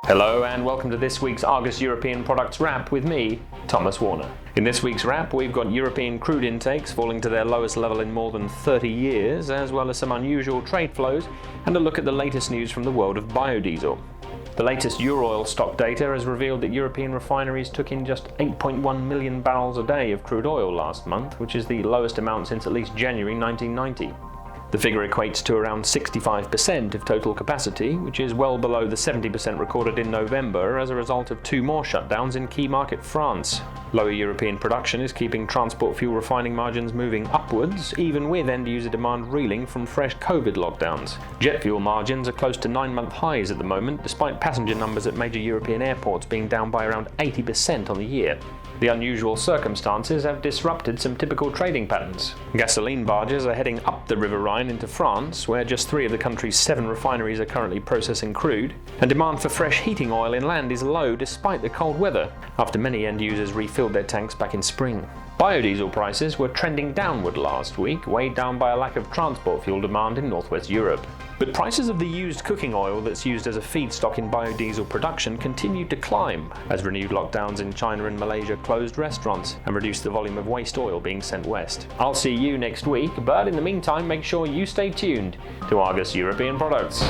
Hello and welcome to this week's Argus European Products Wrap with me, Thomas Warner. In this week's wrap, we've got European crude intakes falling to their lowest level in more than 30 years, as well as some unusual trade flows, and a look at the latest news from the world of biodiesel. The latest Uroil stock data has revealed that European refineries took in just 8.1 million barrels a day of crude oil last month, which is the lowest amount since at least January 1990. The figure equates to around 65% of total capacity, which is well below the 70% recorded in November as a result of two more shutdowns in key market France. Lower European production is keeping transport fuel refining margins moving upwards, even with end-user demand reeling from fresh COVID lockdowns. Jet fuel margins are close to 9-month highs at the moment, despite passenger numbers at major European airports being down by around 80% on the year. The unusual circumstances have disrupted some typical trading patterns. Gasoline barges are heading up the River Rhine into France, where just 3 of the country's 7 refineries are currently processing crude, and demand for fresh heating oil inland is low despite the cold weather, after many end users refilled their tanks back in spring. Biodiesel prices were trending downward last week, weighed down by a lack of transport fuel demand in northwest Europe. But prices of the used cooking oil that's used as a feedstock in biodiesel production continued to climb, as renewed lockdowns in China and Malaysia closed restaurants and reduced the volume of waste oil being sent west. I'll see you next week, but in the meantime make sure you stay tuned to Argus European Products.